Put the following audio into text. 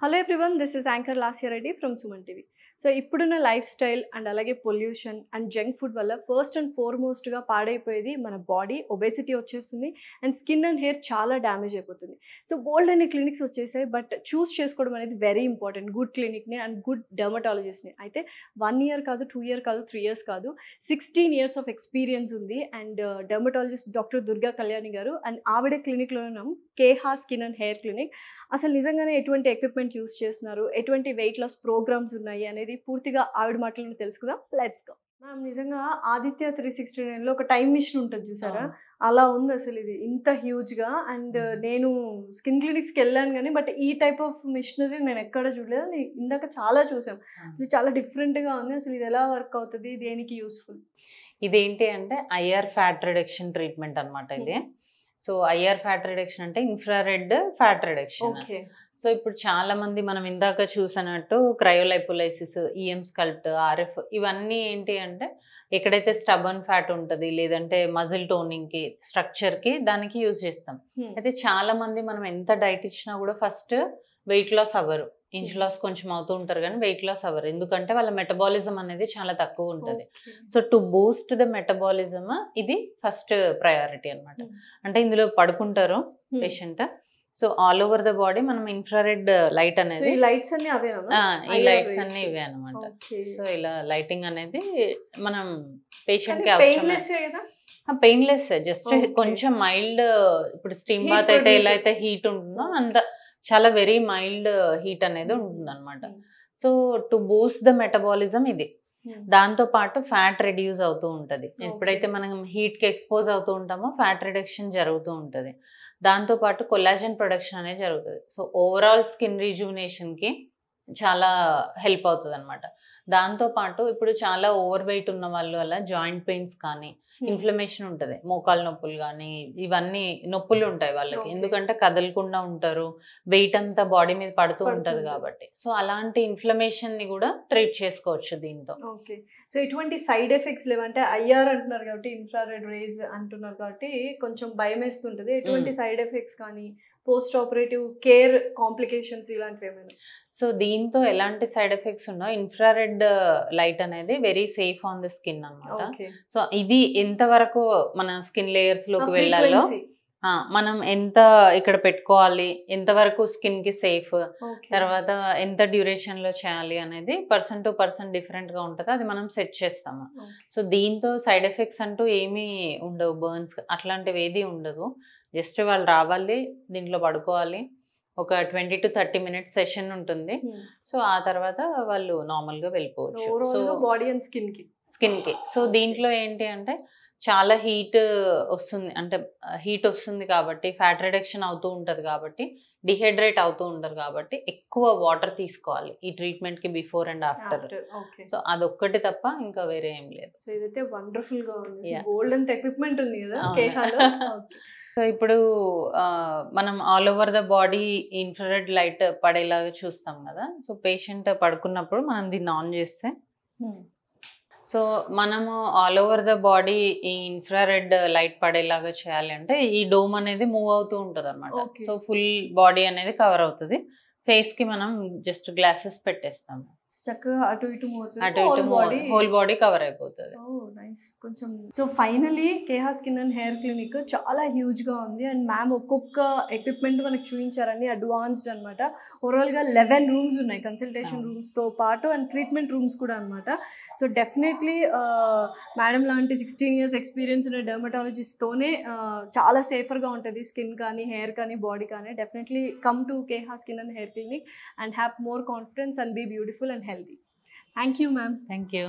Hello everyone, this is anchor Lasya Reddy from Suman TV. So ఇప్పుడున్న lifestyle and అలాగే pollution and junk food వల్ల first and ఫార్మోస్ట్గా పాడైపోయేది మన బాడీ. ఒబేసిటీ వచ్చేస్తుంది అండ్ స్కిన్ అండ్ హెయిర్ చాలా డ్యామేజ్ అయిపోతుంది. సో బోల్డ్ అనే క్లినిక్స్ వచ్చేసాయి, బట్ చూస్ చేసుకోవడం అనేది వెరీ ఇంపార్టెంట్. గుడ్ క్లినిక్ని అండ్ గుడ్ డెర్మటాలజిస్ట్ని. అయితే 1 year కాదు, 2 years కాదు, 3 years కాదు, 16 years ఆఫ్ ఎక్స్పీరియన్స్ ఉంది. And dermatologist doctor Durga Kalyani గారు, అండ్ ఆవిడ క్లినిక్లో ఉన్నాం, Keha skin and hair clinic. అసలు నిజంగానే ఎటువంటి ఎక్విప్మెంట్ యూస్ చేస్తున్నారు, ఎటువంటి వెయిట్ లాస్ ప్రోగ్రామ్స్ ఉన్నాయి అనేది పూర్తిగా ఆవిడ మాటలను తెలుసుకుందాం. Let's go. మ్యామ్, నిజంగా ఆదిత్య 369లో ఒక టైం మిషన్ ఉంటుంది చూసారా, అలా ఉంది అసలు ఇది ఇంత హ్యూజ్గా. అండ్ నేను స్కిన్ క్లినిక్స్కి వెళ్ళాను కానీ బట్ ఈ టైప్ ఆఫ్ మిషనరీ నేను ఎక్కడ చూడలేదు. ఇందాక చాలా చూసాం, అసలు చాలా డిఫరెంట్గా ఉంది. అసలు ఇది ఎలా వర్క్ అవుతుంది, దేనికి యూస్ఫుల్? ఇదేంటి అంటే ఐఆర్ ఫ్యాట్ రిడక్షన్ ట్రీట్మెంట్ అనమాట ఇది. సో ఐఆర్ ఫ్యాట్ రిడక్షన్ అంటే ఇన్ఫ్రారెడ్ ఫ్యాట్ రిడక్షన్. సో ఇప్పుడు చాలా మంది మనం ఇందాక చూసినట్టు క్రయోలైపోలైసిస్, ఈఎం స్కల్ప్ట్, ఆర్ఎఫ్, ఇవన్నీ ఏంటి అంటే ఎక్కడైతే స్టబన్ ఫ్యాట్ ఉంటుంది లేదంటే మజిల్ టోనింగ్కి, స్ట్రక్చర్కి, దానికి యూజ్ చేస్తాం. అయితే చాలా మంది మనం ఎంత డైట్ ఇచ్చినా కూడా ఫస్ట్ వెయిట్ లాస్ అవ్వరు. ఇంచ్ లాస్ కొంచెం అవుతూ ఉంటారు కానీ వెయిట్ లాస్ అవ్వరు, ఎందుకంటే వాళ్ళ మెటబాలిజం అనేది చాలా తక్కువ ఉంటుంది. So to Boost the metabolism ఇది ఫస్ట్ ప్రయారిటీ అనమాట. అంటే ఇందులో పడుకుంటారు patient. So all over the body మనం ఇన్ఫ్రారెడ్ లైట్ అనేది, ఈ లైట్స్ అన్ని ఇవే అనమాట. సో ఇలా లైటింగ్ అనేది మనం పేషెంట్ కి అవసరం. పెయిన్లెస్, జస్ట్ కొంచెం మైల్డ్. ఇప్పుడు స్టీమ్ బాత్ అయితే ఎలా అయితే హీట్ ఉంటుందో అంత చాలా వెరీ మైల్డ్ హీట్ అనేది ఉంటుంది అనమాట. So to Boost the metabolism ఇది. దాంతో పాటు ఫ్యాట్ రెడ్యూస్ అవుతూ ఉంటుంది. ఎప్పుడైతే మనం హీట్ కి ఎక్స్పోజ్ అవుతూ ఉంటామో ఫ్యాట్ రిడక్షన్ జరుగుతూ ఉంటుంది. దాంతో పాటు కొల్లాజన్ ప్రొడక్షన్ అనేది జరుగుతుంది. సో ఓవరాల్ స్కిన్ రిజువినేషన్ కి చాలా హెల్ప్ అవుతుంది అనమాట. దాంతో పాటు ఇప్పుడు చాలా ఓవర్ వెయిట్ ఉన్న వాళ్ళు వల్ల జాయింట్ పెయిన్స్ కానీ, ఇన్ఫ్లమేషన్ ఉంటుంది, మోకాలు నొప్పులు కానీ, ఇవన్నీ నొప్పులు ఉంటాయి వాళ్ళకి, ఎందుకంటే కదలకుండా ఉంటారు, వెయిట్ అంతా బాడీ మీద పడుతూ ఉంటుంది కాబట్టి. సో అలాంటి ఇన్ఫ్లమేషన్ ని కూడా ట్రీట్ చేసుకోవచ్చు దీంతో. ఓకే. సో ఎటువంటి సైడ్ ఎఫెక్ట్స్ లేవంటే ఐఆర్ అంటున్నారు కాబట్టి, ఇన్ఫ్రారెడ్ రేస్ అంటున్నారు కాబట్టి కొంచెం భయం వేస్తుంటుంది. ఎటువంటి సైడ్ ఎఫెక్ట్స్ కానీ, పోస్ట్ ఆపరేటివ్ కేర్ కాంప్లికేషన్స్ ఇలాంటివి ఏమైనా? సో దీంతో ఎలాంటి సైడ్ ఎఫెక్ట్స్ ఉన్నా, ఇన్ఫ్రారెడ్ లైట్ అనేది very safe on the skin అనమాట. సో ఇది ఎంతవరకు మన స్కిన్ లేయర్స్ లోకి వెళ్ళాలో, మనం ఎంత ఇక్కడ పెట్టుకోవాలి, ఎంతవరకు స్కిన్ కి సేఫ్, తర్వాత ఎంత డ్యూరేషన్ లో చేయాలి అనేది పర్సన్ టు పర్సన్ డిఫరెంట్ గా ఉంటుంది. అది మనం సెట్ చేస్తాము. సో దీంతో సైడ్ ఎఫెక్ట్స్ అంటూ ఏమీ ఉండవు, బర్న్స్ అట్లాంటివి ఏది ఉండదు. జస్ట్ వాళ్ళు రావాలి, దీంట్లో పడుకోవాలి, ఒక 20 to 30 minutes సెషన్ ఉంటుంది. సో ఆ తర్వాత వాళ్ళు నార్మల్ గా వెళ్ళిపోవచ్చు. సో బాడీ అండ్ స్కిన్ కి. సో దీంట్లో ఏంటి అంటే చాలా హీట్ వస్తుంది, అంటే హీట్ వస్తుంది కాబట్టి, ఫ్యాట్ రిడక్షన్ అవుతూ ఉంటది కాబట్టి, డిహైడ్రేట్ అవుతూ ఉంటారు కాబట్టి ఎక్కువ వాటర్ తీసుకోవాలి ఈ ట్రీట్మెంట్ కి బిఫోర్ అండ్ ఆఫ్టర్. సో అదొక్కటి తప్ప ఇంకా వేరే ఏం లేదు. సో ఇదైతే వండర్ఫుల్ గా ఉంది. గోల్డెన్ ఎక్విప్మెంట్ ఉంది కదా. సో ఇప్పుడు మనం all over the body infrared light పడేలాగా చూస్తాం కదా. సో పేషెంట్ పడుకున్నప్పుడు మనం దీన్ని ఆన్ చేస్తే, సో మనము ఆల్ ఓవర్ ద బాడీ ఈ ఇన్ఫ్రారెడ్ లైట్ పడేలాగా చేయాలి అంటే ఈ డోమ్ అనేది మూవ్ అవుతూ ఉంటుంది అనమాట. సో ఫుల్ బాడీ అనేది కవర్ అవుతుంది. ఫేస్ కి మనం జస్ట్ గ్లాసెస్ పెట్టేస్తాము, చక్కగా అటు ఇటు హోల్ బాడీ కవర్ అయిపోతుంది. కొంచెం. So finally Keha skin and hair clinic చాలా హ్యూజ్ గా ఉంది. అండ్ మ్యామ్ ఒక్కొక్క ఎక్విప్మెంట్ మనకు చూపించారని, అడ్వాన్స్డ్ అనమాట. ఓవరాల్ గా 11 rooms ఉన్నాయి, కన్సల్టేషన్ రూమ్స్ తో పాటు, అండ్ ట్రీట్మెంట్ రూమ్స్ కూడా అనమాట. సో డెఫినెట్లీ మేడం లాంటి 16 years ఎక్స్పీరియన్స్ ఉన్న డెర్మటాలజిస్ట్ తోనే చాలా సేఫర్ గా ఉంటుంది స్కిన్ కానీ, హెయిర్ కానీ, బాడీ కానీ. Definitely come to Keha skin and hair clinic and have more confidence and be beautiful and healthy. Thank you, ma'am. Thank you.